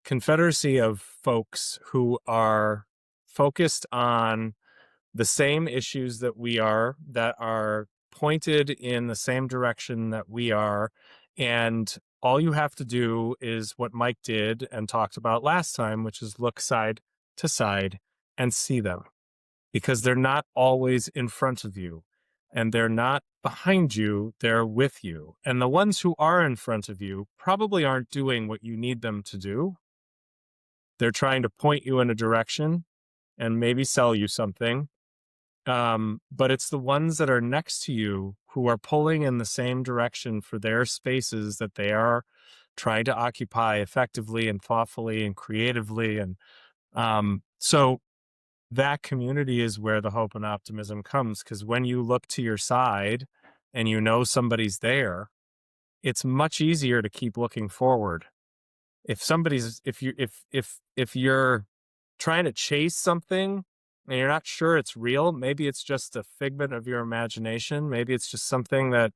[SPEAKER 3] confederacy of folks who are focused on the same issues that we are, that are pointed in the same direction that we are. And all you have to do is what Mike did and talked about last time, which is look side to side and see them because they're not always in front of you and they're not behind you, they're with you. And the ones who are in front of you probably aren't doing what you need them to do. They're trying to point you in a direction and maybe sell you something. But it's the ones that are next to you who are pulling in the same direction for their spaces that they are trying to occupy effectively and thoughtfully and creatively. And so that community is where the hope and optimism comes. Because when you look to your side and you know somebody's there, it's much easier to keep looking forward. If you're trying to chase something and you're not sure it's real, maybe it's just a figment of your imagination. Maybe it's just something that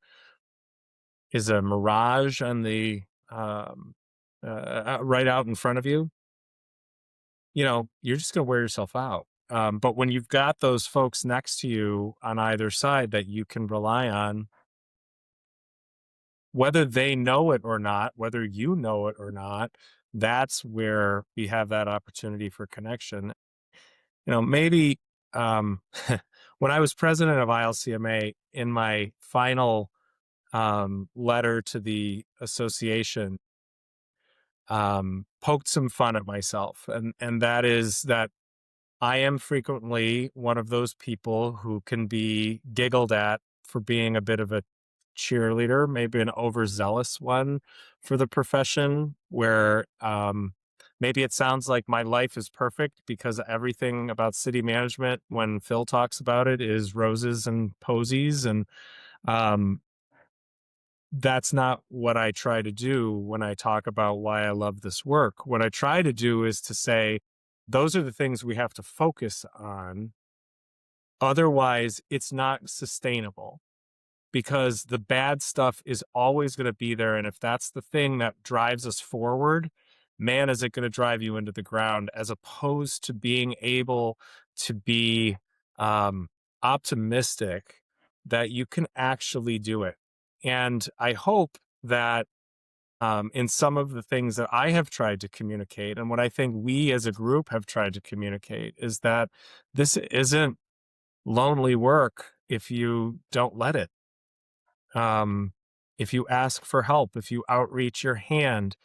[SPEAKER 3] is a mirage on the right out in front of you. You're just going to wear yourself out. But when you've got those folks next to you on either side that you can rely on, whether they know it or not, whether you know it or not, that's where we have that opportunity for connection. Maybe um, when I was president of ILCMA, in my final letter to the association, poked some fun at myself, and that is that I am frequently one of those people who can be giggled at for being a bit of a cheerleader, maybe an overzealous one for the profession, where maybe it sounds like my life is perfect because everything about city management, when Phil talks about it, is roses and posies. And um, that's not what I try to do when I talk about why I love this work. What I try to do is to say, those are the things we have to focus on. Otherwise, it's not sustainable because the bad stuff is always going to be there. And if that's the thing that drives us forward, man, is it going to drive you into the ground, as opposed to being able to be optimistic that you can actually do it. And I hope that in some of the things that I have tried to communicate, and what I think we as a group have tried to communicate, is that this isn't lonely work if you don't let it. If you ask for help, if you outreach your hand,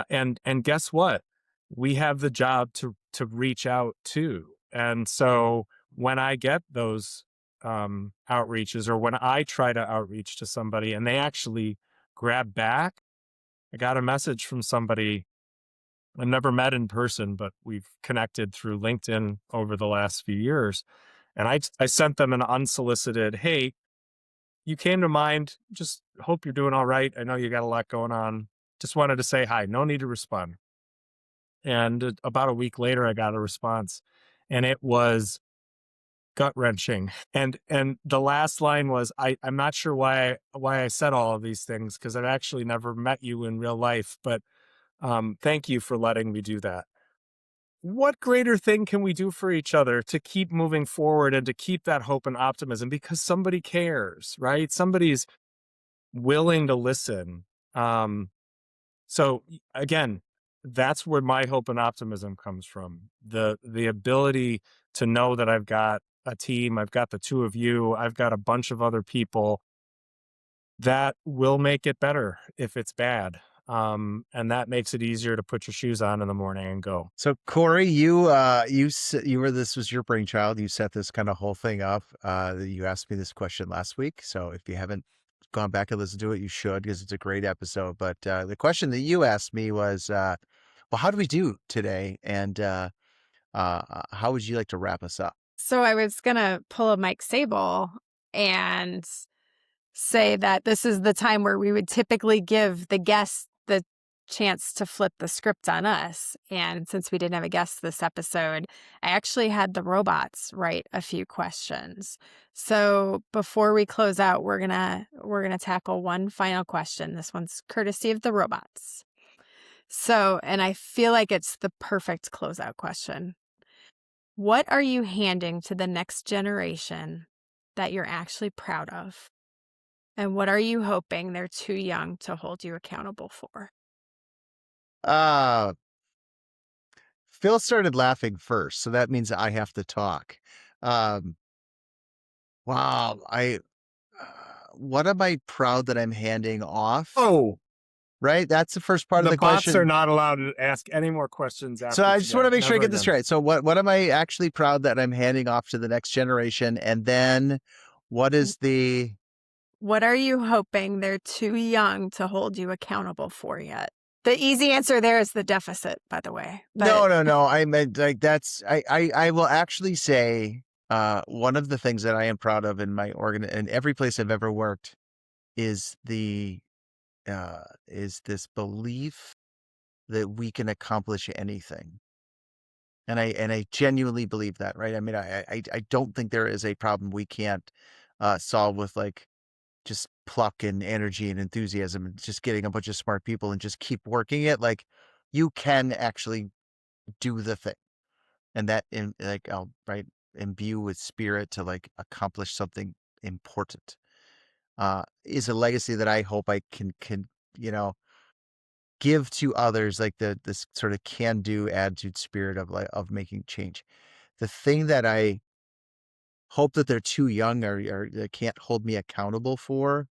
[SPEAKER 3] and guess what? We have the job to reach out too. And so when I get those outreaches, or when I try to outreach to somebody and they actually grab back, I got a message from somebody I've never met in person, but we've connected through LinkedIn over the last few years. And I sent them an unsolicited, hey, you came to mind. Just hope you're doing all right. I know you got a lot going on. Just wanted to say hi. No need to respond. And about a week later, I got a response, and it was gut wrenching. And the last line was, I'm not sure why I said all of these things because I've actually never met you in real life, but Thank you for letting me do that. What greater thing can we do for each other to keep moving forward and to keep that hope and optimism? Because somebody cares, right? Somebody's willing to listen. Again, that's where my hope and optimism comes from. The ability to know that I've got a team, I've got the two of you, I've got a bunch of other people that will make it better if it's bad. And that makes it easier to put your shoes on in the morning and go.
[SPEAKER 2] So Corey, you were this was your brainchild. You set this kind of whole thing up. You asked me this question last week. So if you haven't gone back and listened to it, you should, because it's a great episode. But the question that you asked me was, well, how do we do today? And how would you like to wrap us up?
[SPEAKER 1] So I was going to pull a Mike Sable and say that this is the time where we would typically give the guest the chance to flip the script on us. And since we didn't have a guest this episode, I actually had the robots write a few questions. So before we close out, we're gonna tackle one final question. This one's courtesy of the robots. So, and I feel like it's the perfect closeout question. What are you handing to the next generation that you're actually proud of? And what are you hoping they're too young to hold you accountable for?
[SPEAKER 2] Uh, Phil started laughing first, so that means I have to talk. Um, wow, what am I proud that I'm handing off?
[SPEAKER 3] Oh,
[SPEAKER 2] Right, that's the first part of
[SPEAKER 3] the
[SPEAKER 2] the
[SPEAKER 3] bots
[SPEAKER 2] question.
[SPEAKER 3] are not allowed to ask any more questions after
[SPEAKER 2] So I just want to
[SPEAKER 3] today.
[SPEAKER 2] make sure I
[SPEAKER 3] Never
[SPEAKER 2] get this
[SPEAKER 3] again.
[SPEAKER 2] right. So what am I actually proud that I'm handing off to the next generation? And then what is the
[SPEAKER 1] What are you hoping they're too young to hold you accountable for yet? The easy answer there is the deficit, by the way. But
[SPEAKER 2] no. I meant like I will actually say one of the things that I am proud of in my in every place I've ever worked is is this belief that we can accomplish anything. And I genuinely believe that, right? I mean, I don't think there is a problem we can't solve with like just pluck and energy and enthusiasm and just getting a bunch of smart people and just keep working it. Like you can actually do the thing, and that in like I'll right imbue with spirit to like accomplish something important. Is a legacy that I hope I can you know give to others, like this sort of can do attitude, spirit of like of making change. The thing that I hope that they're too young or they can't hold me accountable for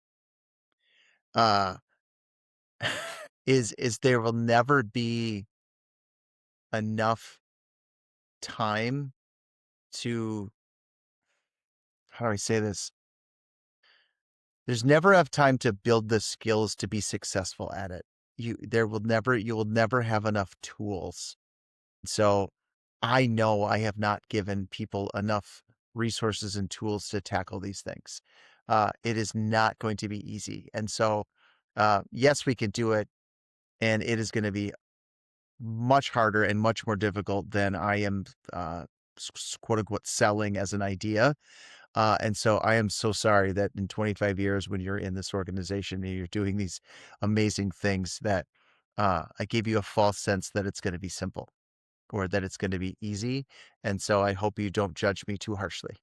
[SPEAKER 2] uh is there will never be enough time to, how do I say this? There's never enough time to build the skills to be successful at it. You will never have enough tools. So I know I have not given people enough resources and tools to tackle these things. It is not going to be easy. And so, yes, we can do it. And it is going to be much harder and much more difficult than I am, quote unquote, selling as an idea. And so I am so sorry that in 25 years, when you're in this organization and you're doing these amazing things, that I gave you a false sense that it's going to be simple or that it's going to be easy. And so I hope you don't judge me too harshly.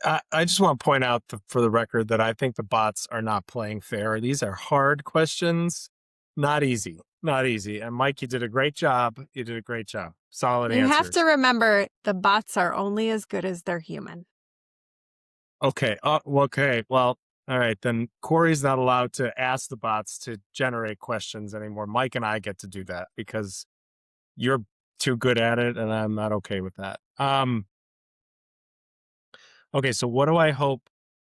[SPEAKER 3] I just want to point out for the record that I think the bots are not playing fair. These are hard questions, not easy, not easy. And Mike, you did a great job. You did a great job. Solid
[SPEAKER 1] you
[SPEAKER 3] answers.
[SPEAKER 1] have to remember the bots are only as good as they're human.
[SPEAKER 3] Okay. Okay. Well, all right. Then Corey's not allowed to ask the bots to generate questions anymore. Mike and I get to do that because you're too good at it, and I'm not okay with that. Okay. So what do I hope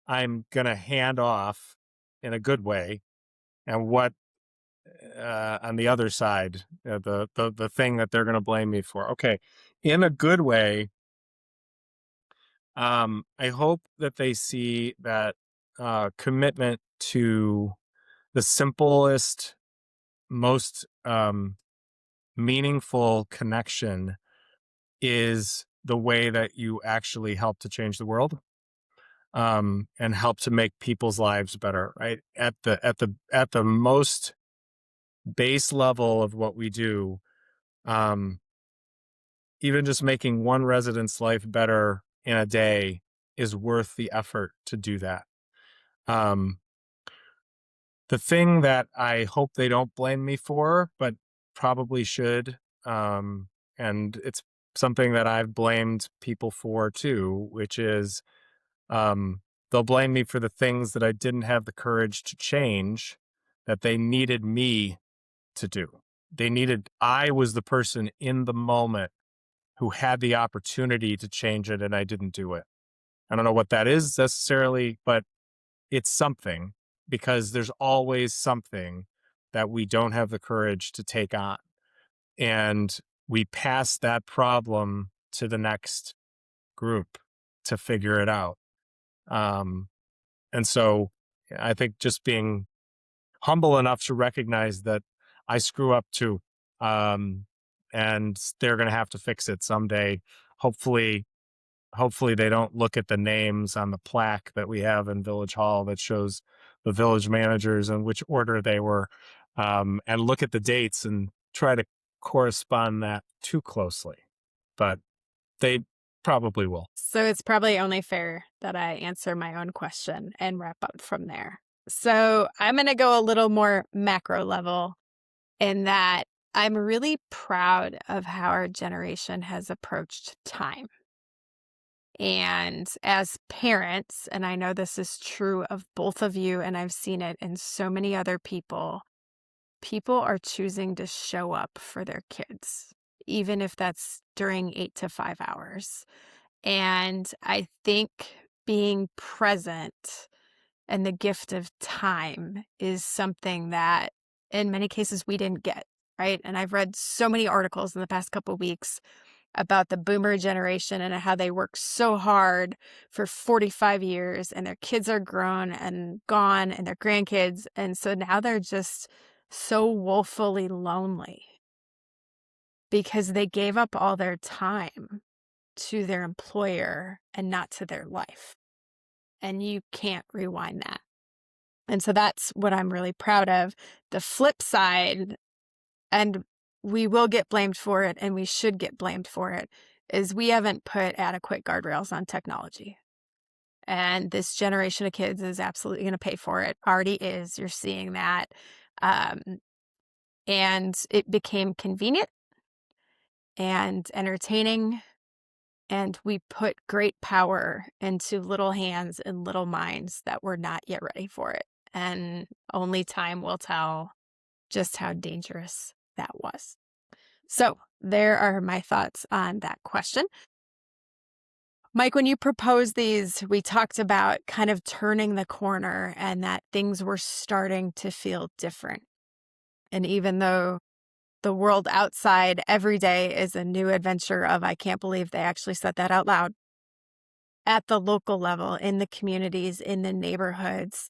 [SPEAKER 3] I'm gonna hand off in a good way, and what on the other side, the thing that they're gonna blame me for? Okay. In a good way, I hope that they see that commitment to the simplest, most meaningful connection is the way that you actually help to change the world, and help to make people's lives better, right? At the most base level of what we do, um, even just making one resident's life better in a day is worth the effort to do that. Um, the thing that I hope they don't blame me for, but probably should, and it's something that I've blamed people for too, which is they'll blame me for the things that I didn't have the courage to change that they needed me to do. I was the person in the moment who had the opportunity to change it and I didn't do it. I don't know what that is necessarily, but it's something because there's always something that we don't have the courage to take on. And we pass that problem to the next group to figure it out. Um, and so I think just being humble enough to recognize that I screw up too. And they're going to have to fix it someday. Hopefully, hopefully they don't look at the names on the plaque that we have in Village Hall that shows the village managers and which order they were, and look at the dates and try to correspond that too closely. But they probably will.
[SPEAKER 1] So it's probably only fair that I answer my own question and wrap up from there. So I'm going to go a little more macro level in that I'm really proud of how our generation has approached time. And as parents, and I know this is true of both of you, and I've seen it in so many other people, people are choosing to show up for their kids, even if that's during 8 to 5 hours. And I think being present and the gift of time is something that in many cases we didn't get, right? And I've read so many articles in the past couple of weeks about the boomer generation and how they work so hard for 45 years and their kids are grown and gone and their grandkids. And so now they're just so woefully lonely because they gave up all their time to their employer and not to their life. And you can't rewind that. And so that's what I'm really proud of. The flip side, and we will get blamed for it and we should get blamed for it, is we haven't put adequate guardrails on technology. And this generation of kids is absolutely going to pay for it. Already is. You're seeing that. And it became convenient and entertaining. And we put great power into little hands and little minds that were not yet ready for it. And only time will tell just how dangerous that was. So there are my thoughts on that question. Mike, when you proposed these, we talked about kind of turning the corner and that things were starting to feel different. And even though the world outside every day is a new adventure of, I can't believe they actually said that out loud, at the local level, in the communities, in the neighborhoods,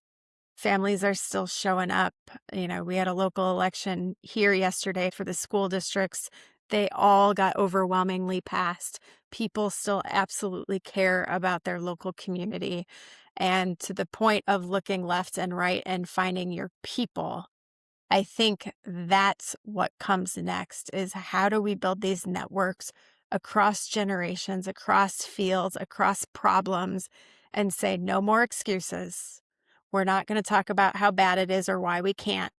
[SPEAKER 1] families are still showing up. You know, we had a local election here yesterday for the school districts. They all got overwhelmingly passed. People still absolutely care about their local community. And to the point of looking left and right and finding your people, I think that's what comes next is how do we build these networks across generations, across fields, across problems, and say no more excuses. We're not going to talk about how bad it is or why we can't.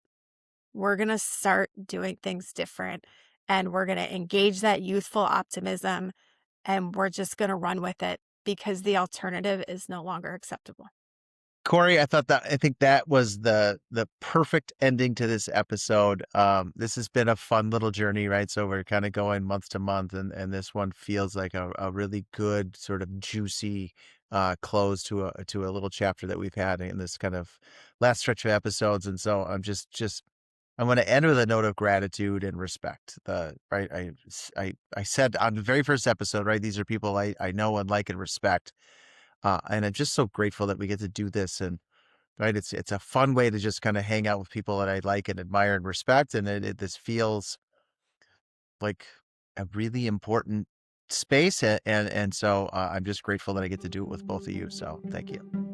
[SPEAKER 1] We're going to start doing things different and we're going to engage that youthful optimism and we're just going to run with it because the alternative is no longer acceptable.
[SPEAKER 2] Corey, I think that was the perfect ending to this episode. This has been a fun little journey, right? So we're kind of going month to month, and this one feels like a really good sort of juicy close to a little chapter that we've had in this kind of last stretch of episodes. And so I'm going to end with a note of gratitude and respect. Right, I said on the very first episode, right? These are people I know and like and respect. And I'm just so grateful that we get to do this. And right, it's a fun way to just kind of hang out with people that I like and admire and respect. And this feels like a really important space. And so I'm just grateful that I get to do it with both of you. So thank you.